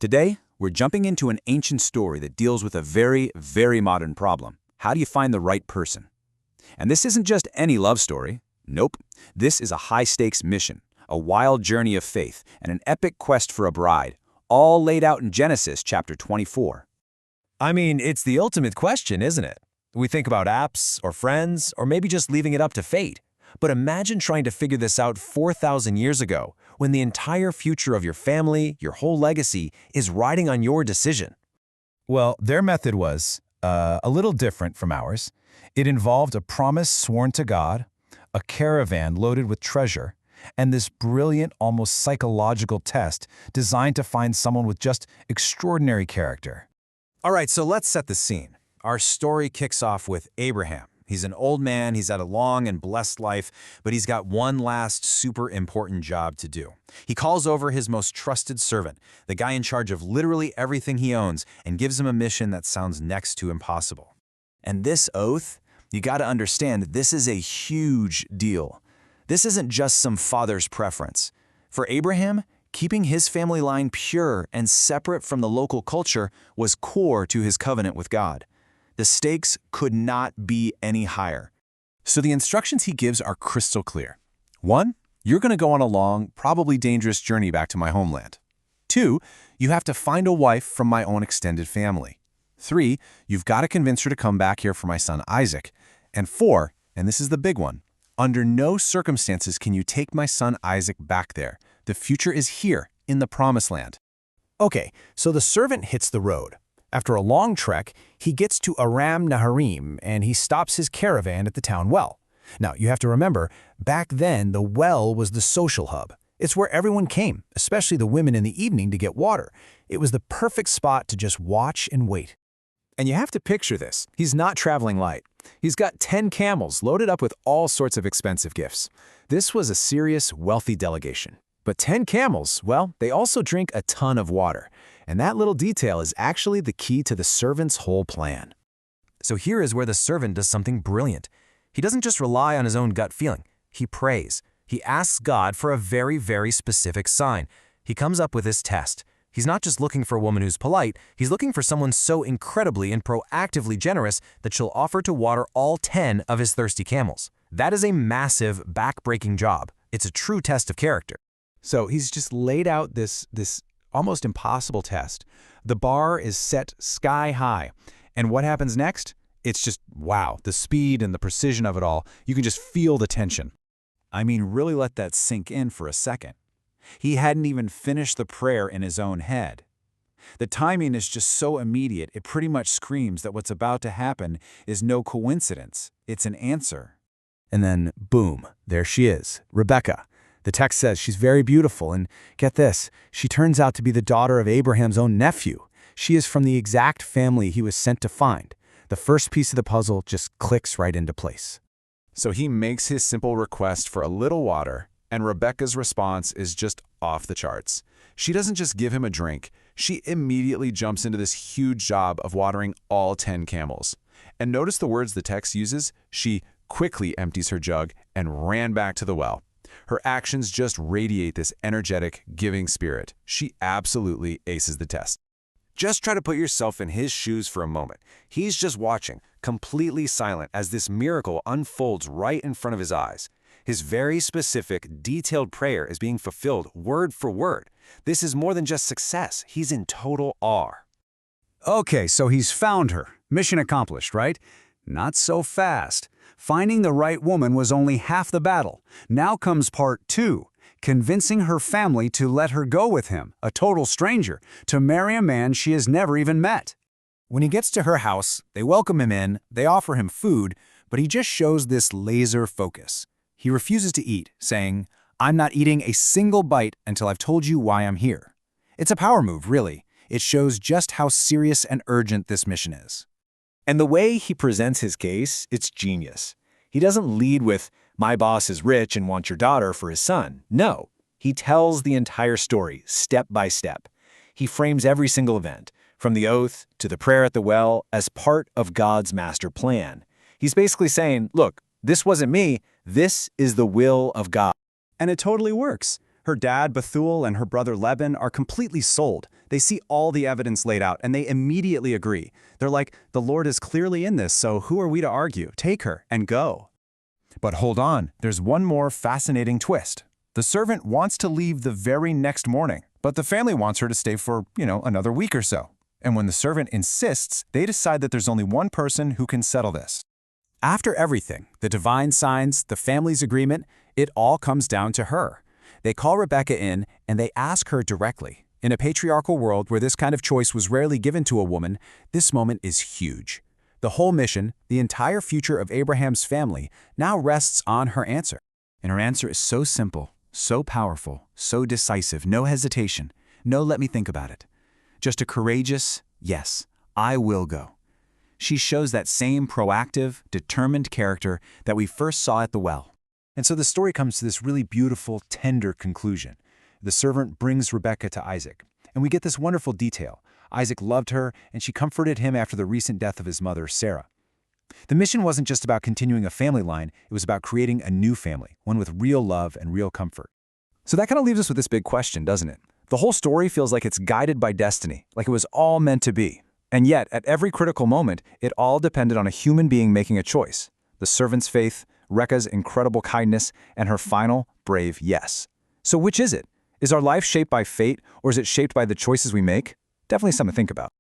Today, we're jumping into an ancient story that deals with a very, very modern problem. How do you find the right person? And this isn't just any love story. Nope. This is a high-stakes mission, a wild journey of faith, and an epic quest for a bride, all laid out in Genesis chapter 24. I mean, it's the ultimate question, isn't it? We think about apps or friends or maybe just leaving it up to fate. But imagine trying to figure this out 4,000 years ago, when the entire future of your family, your whole legacy, is riding on your decision. Well, their method was a little different from ours. It involved a promise sworn to God, a caravan loaded with treasure, and this brilliant, almost psychological test designed to find someone with just extraordinary character. All right, so let's set the scene. Our story kicks off with Abraham. He's an old man, he's had a long and blessed life, but he's got one last super important job to do. He calls over his most trusted servant, the guy in charge of literally everything he owns, and gives him a mission that sounds next to impossible. And this oath, you gotta understand, this is a huge deal. This isn't just some father's preference. For Abraham, keeping his family line pure and separate from the local culture was core to his covenant with God. The stakes could not be any higher. So the instructions he gives are crystal clear. 1, you're going to go on a long, probably dangerous journey back to my homeland. 2, you have to find a wife from my own extended family. 3, you've got to convince her to come back here for my son Isaac. And 4, and this is the big one, under no circumstances can you take my son Isaac back there. The future is here, in the promised land. Okay, so the servant hits the road. After a long trek, he gets to Aram Naharim and he stops his caravan at the town well. Now, you have to remember, back then the well was the social hub. It's where everyone came, especially the women in the evening, to get water. It was the perfect spot to just watch and wait. And you have to picture this. He's not traveling light. He's got 10 camels loaded up with all sorts of expensive gifts. This was a serious, wealthy delegation. But 10 camels, well, they also drink a ton of water. And that little detail is actually the key to the servant's whole plan. So here is where the servant does something brilliant. He doesn't just rely on his own gut feeling. He prays. He asks God for a very, very specific sign. He comes up with this test. He's not just looking for a woman who's polite, he's looking for someone so incredibly and proactively generous that she'll offer to water all 10 of his thirsty camels. That is a massive, back-breaking job. It's a true test of character. So he's just laid out this almost impossible test. The bar is set sky high. And what happens next? It's just, wow, the speed and the precision of it all. You can just feel the tension. I mean, really let that sink in for a second. He hadn't even finished the prayer in his own head. The timing is just so immediate, it pretty much screams that what's about to happen is no coincidence. It's an answer. And then, boom, there she is, Rebecca. The text says she's very beautiful, and get this, she turns out to be the daughter of Abraham's own nephew. She is from the exact family he was sent to find. The first piece of the puzzle just clicks right into place. So he makes his simple request for a little water, and Rebecca's response is just off the charts. She doesn't just give him a drink, she immediately jumps into this huge job of watering all 10 camels. And notice the words the text uses. She quickly empties her jug and ran back to the well. Her actions just radiate this energetic, giving spirit. She absolutely aces the test. Just try to put yourself in his shoes for a moment. He's just watching, completely silent, as this miracle unfolds right in front of his eyes. His very specific, detailed prayer is being fulfilled word for word. This is more than just success. He's in total awe. Okay, so he's found her. Mission accomplished, right? Not so fast. Finding the right woman was only half the battle. Now comes part 2, convincing her family to let her go with him, a total stranger, to marry a man she has never even met. When he gets to her house, they welcome him in, they offer him food, but he just shows this laser focus. He refuses to eat, saying, "I'm not eating a single bite until I've told you why I'm here." It's a power move, really. It shows just how serious and urgent this mission is. And the way he presents his case, it's genius. He doesn't lead with, "My boss is rich and wants your daughter for his son." No, he tells the entire story, step by step. He frames every single event, from the oath to the prayer at the well, as part of God's master plan. He's basically saying, look, this wasn't me, this is the will of God. And it totally works. Her dad, Bethuel, and her brother Laban are completely sold. They see all the evidence laid out, and they immediately agree. They're like, the Lord is clearly in this, so who are we to argue? Take her and go. But hold on, there's one more fascinating twist. The servant wants to leave the very next morning, but the family wants her to stay for, another week or so. And when the servant insists, they decide that there's only one person who can settle this. After everything, the divine signs, the family's agreement, it all comes down to her. They call Rebecca in and they ask her directly. In a patriarchal world where this kind of choice was rarely given to a woman, this moment is huge. The whole mission, the entire future of Abraham's family, now rests on her answer. And her answer is so simple, so powerful, so decisive, no hesitation, no let me think about it. Just a courageous, yes, I will go. She shows that same proactive, determined character that we first saw at the well. And so the story comes to this really beautiful, tender conclusion. The servant brings Rebecca to Isaac, and we get this wonderful detail. Isaac loved her, and she comforted him after the recent death of his mother, Sarah. The mission wasn't just about continuing a family line, it was about creating a new family, one with real love and real comfort. So that kind of leaves us with this big question, doesn't it? The whole story feels like it's guided by destiny, like it was all meant to be. And yet, at every critical moment, it all depended on a human being making a choice. The servant's faith, Rekah's incredible kindness, and her final, brave yes. So which is it? Is our life shaped by fate, or is it shaped by the choices we make? Definitely something to think about.